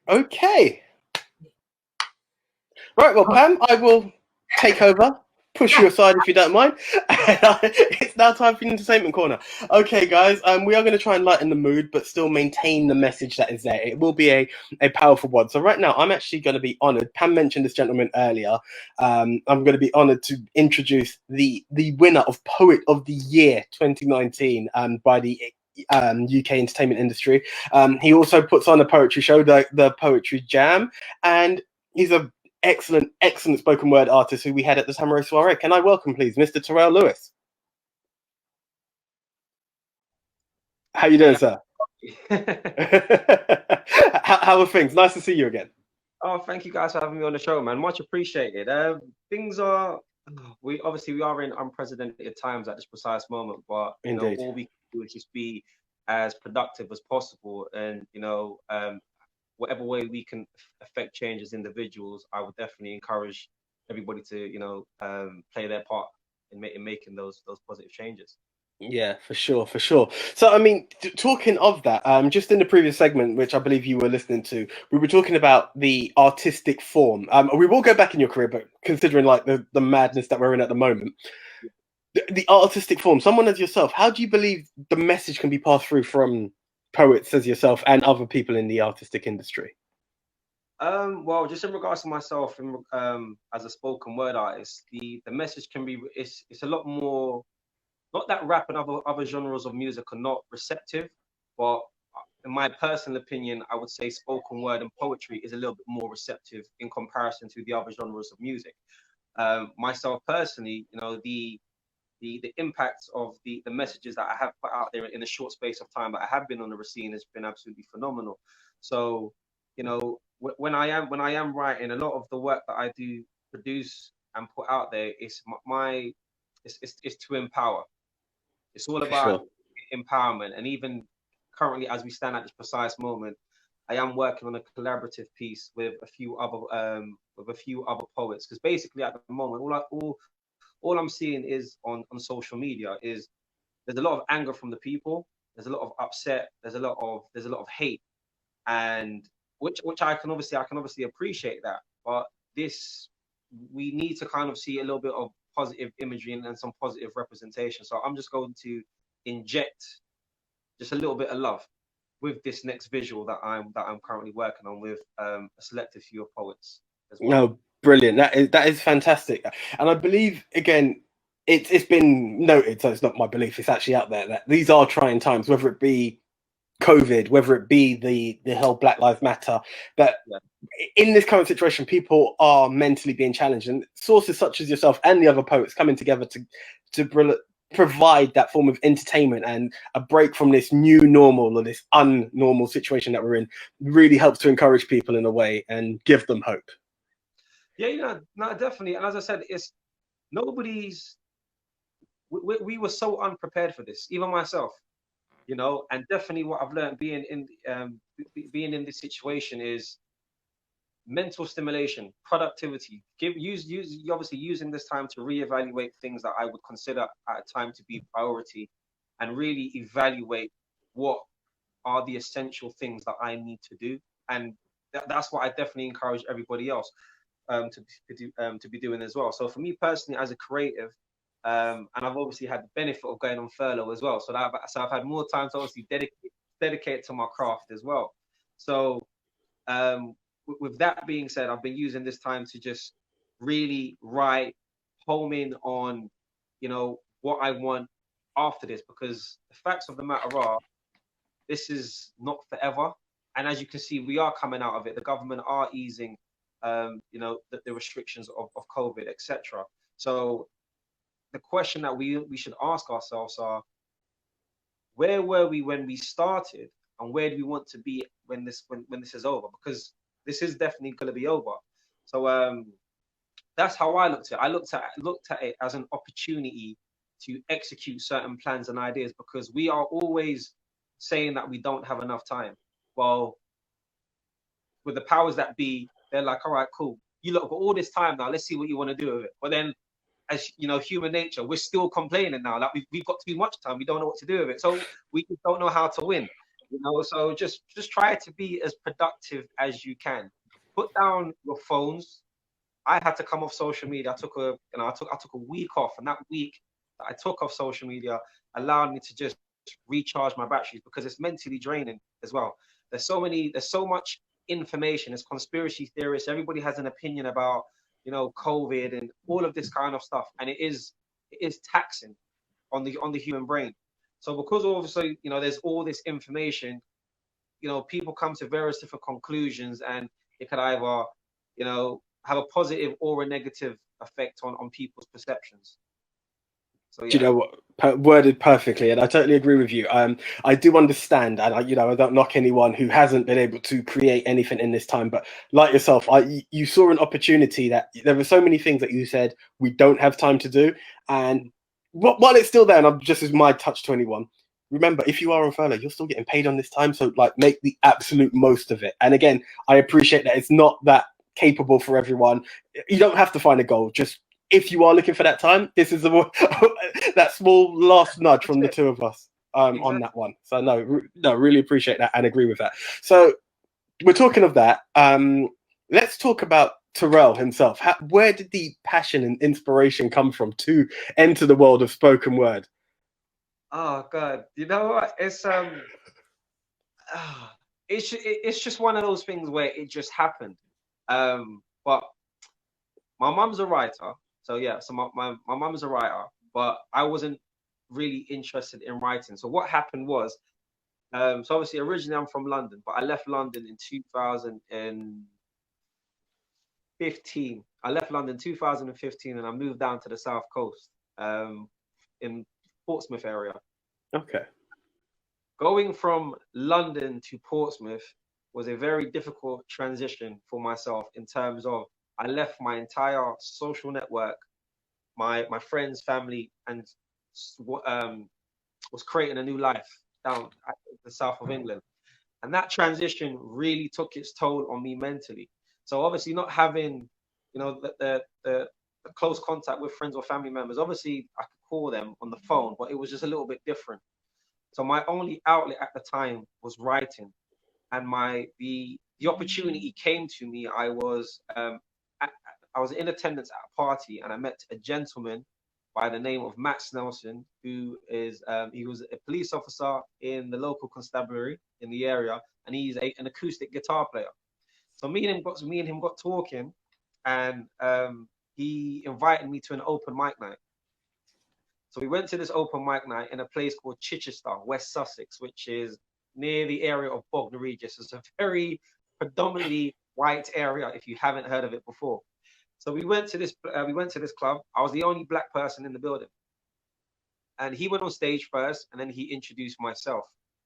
Okay. Right, well, Pam, I will take over, push you aside if you don't mind. It's now time for the entertainment corner. Okay, guys, we are going to try and lighten the mood, but still maintain the message that is there. It will be a powerful one. So right now, I'm actually going to be honoured. Pam mentioned this gentleman earlier. I'm going to be honoured to introduce the winner of Poet of the Year 2019 by the UK entertainment industry. He also puts on a poetry show, the Poetry Jam, and he's a excellent spoken word artist who we had at the Samurai Soiree. Can I welcome, please, Mr. Terrell Lewis? How you doing, Yeah. sir? How are things? Nice to see you again. Oh, thank you guys for having me on the show, man. Much appreciated. Things are we are in unprecedented times at this precise moment, but Indeed. all we can do is just be as productive as possible, and whatever way we can affect change as individuals, I would definitely encourage everybody to play their part in making those positive changes. Yeah, for sure, for sure. So, I mean, talking of that, just in the previous segment, which I believe you were listening to, we were talking about the artistic form. We will go back in your career, but considering like the madness that we're in at the moment, the artistic form, someone as yourself, how do you believe the message can be passed through from poets as yourself and other people in the artistic industry? Well, just in regards to myself, as a spoken word artist, the message can be it's a lot more. Not that rap and other genres of music are not receptive, but in my personal opinion, I would say spoken word and poetry is a little bit more receptive in comparison to the other genres of music. Myself personally, the impact of the messages that I have put out there in a short space of time that I have been on the scene has been absolutely phenomenal. So, when I am writing, a lot of the work that I do produce and put out there is my it's to empower. It's all For about sure. empowerment. And even currently, as we stand at this precise moment, I am working on a collaborative piece with a few other poets. Because basically, at the moment, all I'm seeing is on social media is there's a lot of anger from the people. There's a lot of upset. There's a lot of hate, and which I can obviously appreciate that. But this we need to kind of see a little bit of positive imagery and some positive representation. So I'm just going to inject just a little bit of love with this next visual that I'm currently working on with a selected few of poets as well. No, brilliant. That is fantastic. And I believe again, it's been noted, so it's not my belief, it's actually out there that these are trying times, whether it be COVID, whether it be the whole Black Lives Matter, that Yeah, in this current situation, people are mentally being challenged, and sources such as yourself and the other poets coming together to provide that form of entertainment and a break from this new normal or this unnormal situation that we're in really helps to encourage people in a way and give them hope. yeah, no, definitely. And as I said, it's nobody's. We were so unprepared for this, even myself. And definitely what I've learned being in this situation is mental stimulation, productivity. Use obviously using this time to reevaluate things that I would consider at a time to be priority, and really evaluate what are the essential things that I need to do. And that's what I definitely encourage everybody else to be doing as well. So for me personally, as a creative, and I've obviously had the benefit of going on furlough as well. So I've had more time to obviously dedicate to my craft as well. So with that being said, I've been using this time to just really write, home in on, what I want after this, because the facts of the matter are, this is not forever. And as you can see, we are coming out of it. The government are easing, the restrictions of COVID, etc. So the question that we should ask ourselves are, where were we when we started, and where do we want to be when this is over? Because this is definitely going to be over. So that's how I looked at it. I looked at it as an opportunity to execute certain plans and ideas, because we are always saying that we don't have enough time. Well, with the powers that be, they're like, all right, cool. You look got all this time now. Let's see what you want to do with it. But then, as you know, human nature, we're still complaining now. Like we've got too much time. We don't know what to do with it. So we just don't know how to win. You know, so just try to be as productive as you can. Put down your phones. I had to come off social media. I took a week off, and that week that I took off social media allowed me to just recharge my batteries because it's mentally draining as well. There's so much information. There's conspiracy theorists. Everybody has an opinion about, COVID and all of this kind of stuff, and it is taxing on the human brain. So because obviously, there's all this information, people come to various different conclusions, and it could either, have a positive or a negative effect on people's perceptions. So Do you yeah. know what? Worded perfectly, and I totally agree with you. I do understand, and I don't knock anyone who hasn't been able to create anything in this time. But like yourself, you saw an opportunity that there were so many things that you said we don't have time to do, and while it's still there, and I'm just as my touch to anyone. Remember, if you are on furlough, you're still getting paid on this time, so like make the absolute most of it. And again, I appreciate that it's not that capable for everyone. You don't have to find a goal. Just if you are looking for that time, this is that small last nudge That's from the it. two of us on Exactly. that one. So no, really appreciate that and agree with that. So we're talking of that. Let's talk about Terrell himself. Where did the passion and inspiration come from to enter the world of spoken word? Oh God, you know what? Ah, it's just one of those things where it just happened. But my mum's a writer, so yeah. So my mum's a writer, but I wasn't really interested in writing. So what happened was, so obviously originally I'm from London, but I left London in 2015. I left London 2015, and I moved down to the south coast, in Portsmouth area. Okay. Going from London to Portsmouth was a very difficult transition for myself in terms of I left my entire social network, my friends, family, and was creating a new life down at the south of England. And that transition really took its toll on me mentally. So obviously not having, the close contact with friends or family members, obviously I could call them on the phone, but it was just a little bit different. So my only outlet at the time was writing, and the opportunity came to me. I was in attendance at a party, and I met a gentleman by the name of Max Nelson, who is he was a police officer in the local constabulary in the area, and he's an acoustic guitar player. So me and him got talking, and he invited me to an open mic night. So we went to this open mic night in a place called Chichester, West Sussex, which is near the area of Bognor Regis. It's a very predominantly white area if you haven't heard of it before. So we went to this club. I was the only black person in the building, and he went on stage first, and then he introduced myself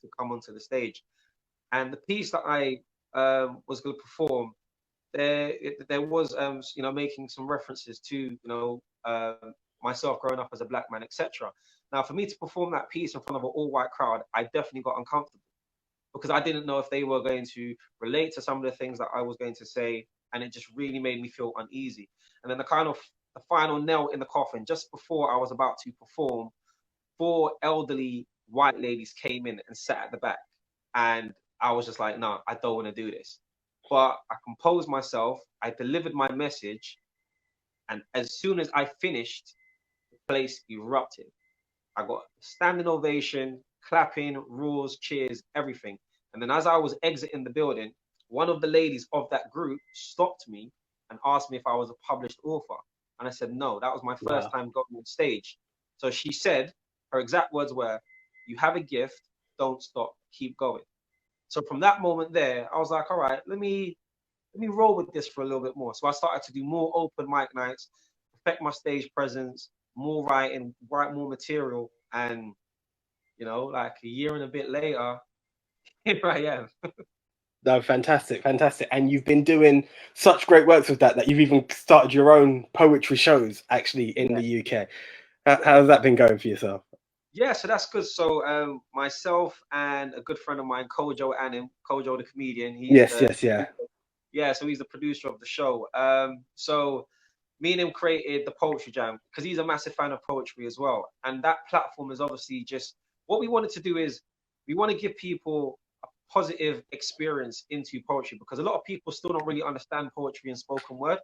to come onto the stage. And the piece that I was going to perform, there was making some references to myself growing up as a black man, etc. Now, for me to perform that piece in front of an all-white crowd, I definitely got uncomfortable because I didn't know if they were going to relate to some of the things that I was going to say, and it just really made me feel uneasy. And then the final nail in the coffin, just before I was about to perform, four elderly white ladies came in and sat at the back, and I was just like, no, I don't want to do this. But I composed myself, I delivered my message, and as soon as I finished, the place erupted. I got standing ovation, clapping, roars, cheers, everything. And then as I was exiting the building, one of the ladies of that group stopped me and asked me if I was a published author. And I said, no, that was my first Wow. time going on stage. So she said, her exact words were, you have a gift, don't stop, keep going. So from that moment there, I was like, all right, let me roll with this for a little bit more. So I started to do more open mic nights, perfect my stage presence, more writing, write more material, and like a year and a bit later, here I am. No, fantastic, fantastic. And you've been doing such great works with that you've even started your own poetry shows actually in Yeah, the UK. yeah, How's that been going for yourself? yeah. So that's good. So myself and a good friend of mine, Kojo the comedian, he's Yes, the yes, yeah. yeah. So he's the producer of the show. So me and him created the Poetry Jam because he's a massive fan of poetry as well. And that platform is obviously just what we wanted to do is we want to give people positive experience into poetry, because a lot of people still don't really understand poetry and spoken word.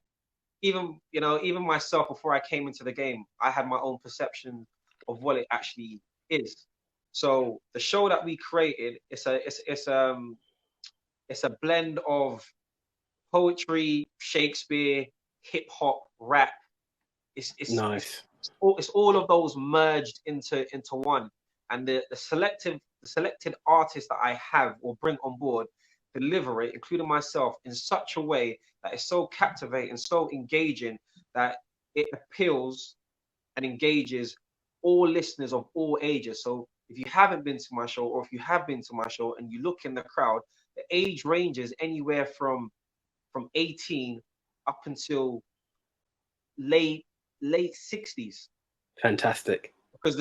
Even, you know, even myself, before I came into the game, I had my own perception of what it actually is. So the show that we created, it's a blend of poetry, Shakespeare, hip hop, rap. Nice. It's all of those merged into one. And the selected artists that I have or bring on board deliver it, including myself, in such a way that is so captivating, so engaging, that it appeals and engages all listeners of all ages. So if you haven't been to my show, or if you have been to my show and you look in the crowd, the age ranges anywhere from 18 up until late 60s. Fantastic. Because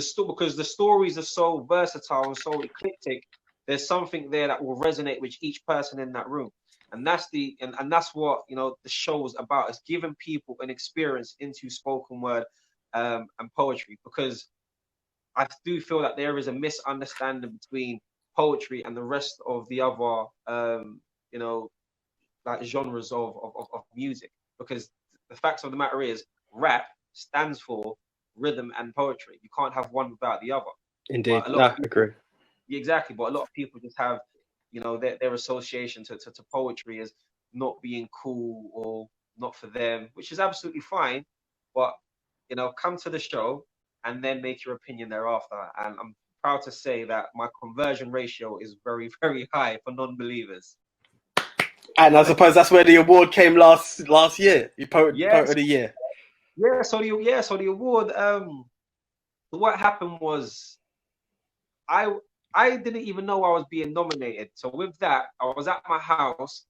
the stories are so versatile and so eclectic. There's something there that will resonate with each person in that room. And that's and that's what, you know, the show's about. It's giving people an experience into spoken word and poetry, because I do feel that there is a misunderstanding between poetry and the rest of the other you know, like genres of music. Because the facts of the matter is, rap stands for rhythm and poetry. You can't have one without the other. Indeed. But a lot No, of people, agree. exactly, but a lot of people just have, you know, their association to poetry as not being cool or not for them, which is absolutely fine. But, you know, come to the show and then make your opinion thereafter. And I'm proud to say that my conversion ratio is very, very high for non-believers. And I suppose that's where the award came last year. You poet Yes, of the year. so the award, what happened was, I I didn't even know I was being nominated. So with that, I was at my house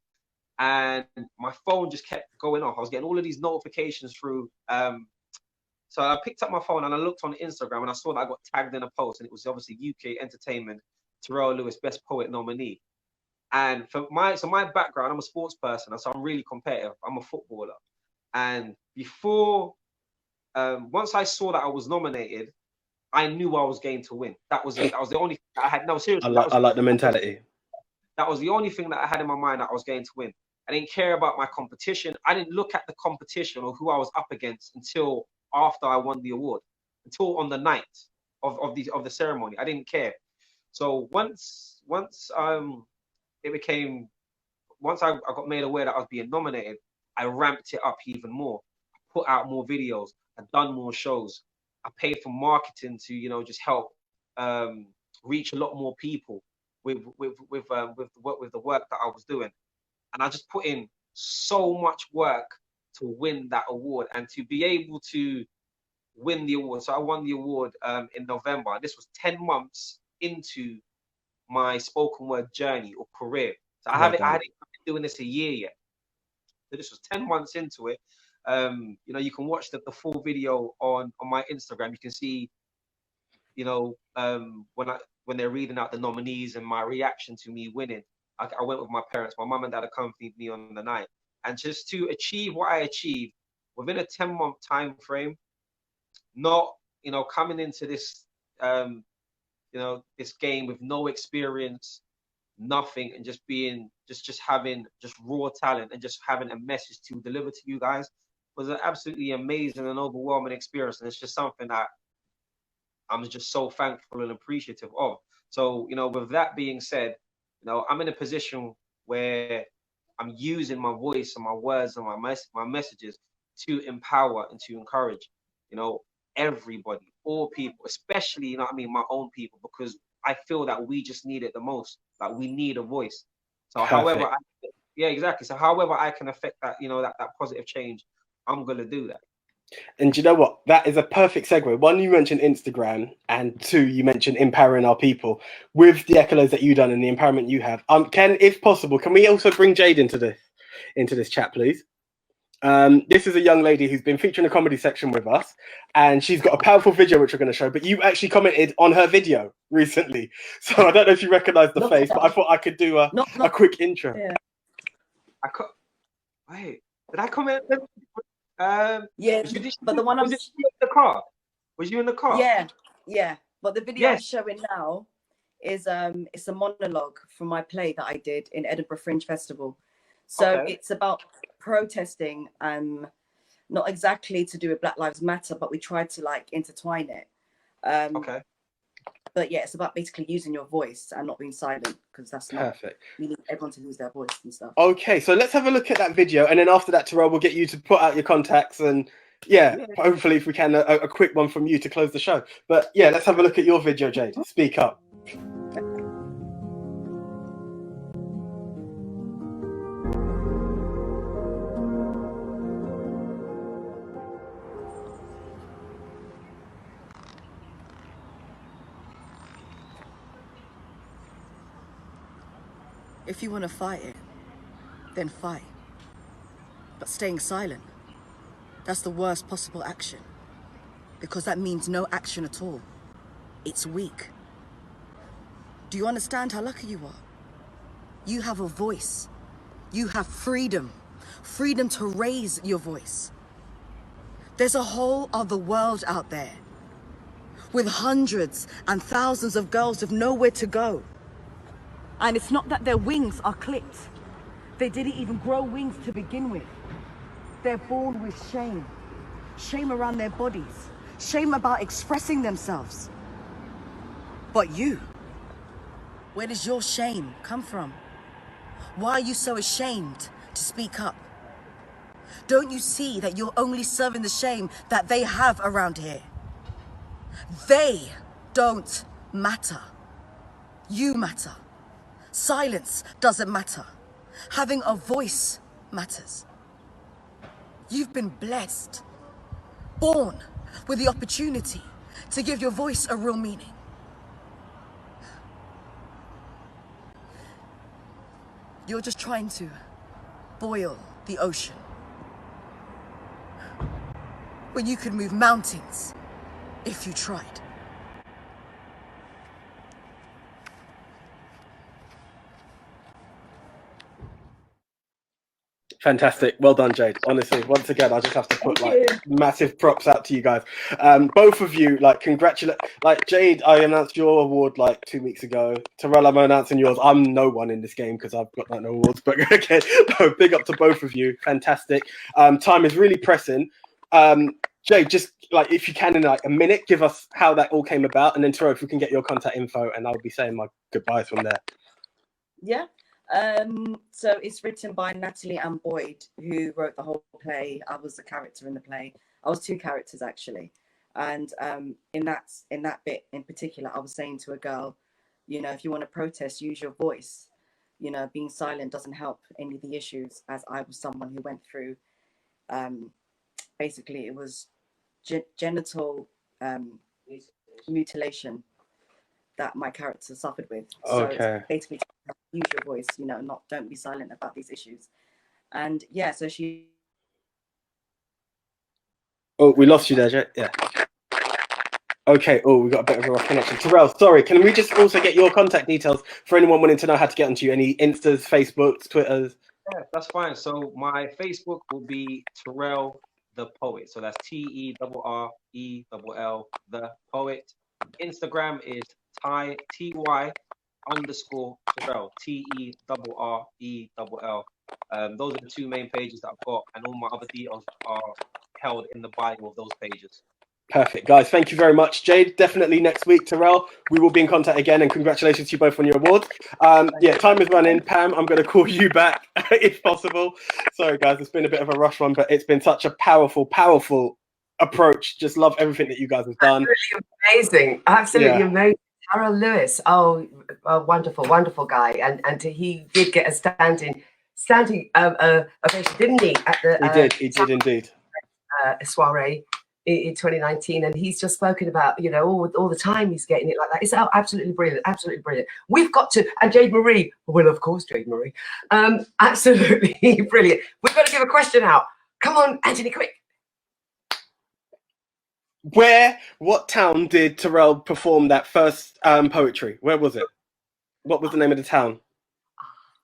and my phone just kept going off. I was getting all of these notifications through. So I picked up my phone and I looked on Instagram and I saw that I got tagged in a post, and it was obviously UK Entertainment Terrell Lewis Best Poet nominee. And for my background, I'm a sports person, so I'm really competitive. I'm a footballer. And before, once I saw that I was nominated, I knew I was going to win. That was it. That was the only thing I had. No, seriously, I like the mentality. that was the only thing that I had in my mind, that I was going to win. I didn't care about my competition. I didn't look at the competition or who I was up against until after I won the award, until on the night of the ceremony. I didn't care. So once it became once I got made aware that I was being nominated, I ramped it up even more. I put out more videos. I've done more shows. I paid for marketing to, you know, just help reach a lot more people with the work that I was doing. And I just put in so much work to win that award and to be able to win the award. So I won the award in November. This was 10 months into my spoken word journey or career. So I hadn't been doing this a year yet. So this was 10 months into it. You know, you can watch the full video on my Instagram. You can see, you know, when they're reading out the nominees and my reaction to me winning. I went with my parents. My mum and dad accompanied me on the night. And just to achieve what I achieved within a 10-month time frame, not, you know, coming into this you know, this game with no experience, nothing, and just being just having just raw talent and just having a message to deliver to you guys was an absolutely amazing and overwhelming experience. And it's just something that I'm just so thankful and appreciative of. So, you know, with that being said, you know, I'm in a position where I'm using my voice and my words and my messages to empower and to encourage, you know, everybody, all people, especially, you know what I mean, my own people, because I feel that we just need it the most. Like, we need a voice. So Perfect. yeah, exactly. So however I can affect that, you know, that positive change, I'm gonna do that. And you know what? That is a perfect segue. One, you mentioned Instagram, and two, you mentioned empowering our people with the echolers that you've done and the empowerment you have. Ken, if possible, can we also bring Jade into this chat, please? This is a young lady who's been featured in the comedy section with us, and she's got a powerful video which we're going to show. But you actually commented on her video recently, so I don't know if you recognise the face, but I thought I could do a quick intro. Yeah. Wait, did I comment? Yeah, but the one was it in the car? Was you in the car? Yeah. But the video I'm showing now is it's a monologue from my play that I did in Edinburgh Fringe Festival. So it's about protesting, not exactly to do with Black Lives Matter, but we tried to like intertwine it. But yeah, it's about basically using your voice and not being silent, because that's not perfect. We need everyone to use their voice and stuff. Okay, so let's have a look at that video, and then after that, Terrell, we'll get you to put out your contacts, and hopefully, if we can, a quick one from you to close the show. But yeah, let's have a look at your video, Jade. Speak up. If you want to fight it, then fight. But staying silent, that's the worst possible action. Because that means no action at all. It's weak. Do you understand how lucky you are? You have a voice. You have freedom. Freedom to raise your voice. There's a whole other world out there, with hundreds and thousands of girls with nowhere to go. And it's not that their wings are clipped. They didn't even grow wings to begin with. They're born with shame. Shame around their bodies. Shame about expressing themselves. But you, where does your shame come from? Why are you so ashamed to speak up? Don't you see that you're only serving the shame that they have around here? They don't matter. You matter. Silence doesn't matter. Having a voice matters. You've been blessed, born with the opportunity to give your voice a real meaning. You're just trying to boil the ocean, when you could move mountains if you tried. Fantastic. Well done, Jade. Honestly, once again, I just have to put like massive props out to you guys. Both of you, like, congratulate. Like, Jade, I announced your award like 2 weeks ago. Terrell, I'm announcing yours. I'm no one in this game because I've got no awards, but again, no, big up to both of you. Fantastic. Time is really pressing. Jade, just like, if you can, in like a minute, give us how that all came about, and then Terrell, if we can get your contact info, and I'll be saying my goodbyes from there. Yeah. So it's written by Natalie Ann Boyd, who wrote the whole play. I was the character in the play. I was two characters actually, and in that bit in particular, I was saying to a girl, you know, if you want to protest, use your voice. You know, being silent doesn't help any of the issues. As I was someone who went through, basically, it was genital mutilation that my character suffered with. So it's basically use your voice, you know, don't be silent about these issues. And yeah, so she. Oh, we lost you there, Jade. Yeah. Okay. Oh, we got a bit of a rough connection. Terrell, sorry. Can we just also get your contact details for anyone wanting to know how to get onto you? Any Instas, Facebooks, Twitters? Yeah, that's fine. So my Facebook will be Terrell the Poet. So that's TERRELL the Poet. Instagram is TY_Terrell TERRELL. Those are the two main pages that I've got, and all my other details are held in the bio of those pages. Perfect, guys. Thank you very much, Jade. Definitely next week, Terrell, we will be in contact again, and congratulations to you both on your awards. Yeah, time is running. Pam, I'm going to call you back if possible. Sorry, guys, it's been a bit of a rush one, but it's been such a powerful approach. Just love everything that you guys have done. Absolutely amazing. Terrell Lewis, wonderful guy, and he did get a standing ovation, didn't he? At the he did indeed. Soiree in 2019, and he's just spoken about, you know, all the time he's getting it like that. It's absolutely brilliant, absolutely brilliant. We've got to, and Jade Marie, well, of course, Jade Marie, absolutely brilliant. We've got to give a question out. Come on, Anthony, quick. What town did Terrell perform that first poetry? Where was it? What was the name of the town?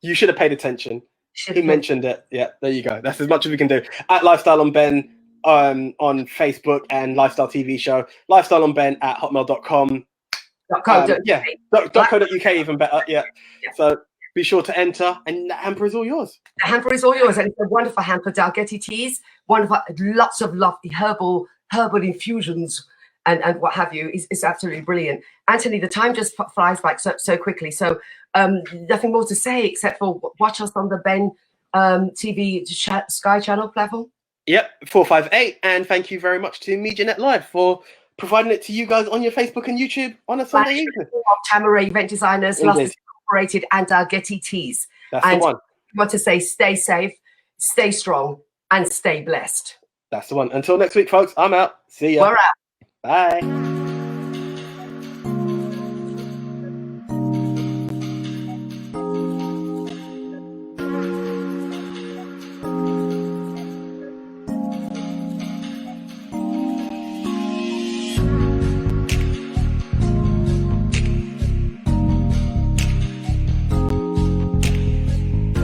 You should have paid attention. He mentioned it. Yeah, there you go. That's as much as we can do. At Lifestyle on Ben on Facebook and Lifestyle TV Show. Lifestyle on Ben at hotmail.com. Yeah, .co.uk even better. Yeah. So be sure to enter, and the hamper is all yours. The hamper is all yours, and it's a wonderful hamper. Dalgety teas, wonderful, lots of lovely herbal infusions and what have you. It's absolutely brilliant. Anthony, the time just flies by so quickly. So nothing more to say except for watch us on the Ben TV Sky Channel platform. Yep, 458, and thank you very much to MediaNet Live for providing it to you guys on your Facebook and YouTube on a Sunday evening. Tamara Event Designers, Losses Incorporated, and Dalgety Teas. That's the one. I want to say stay safe, stay strong, and stay blessed. That's the one. Until next week, folks, I'm out. See ya. We're out. Bye.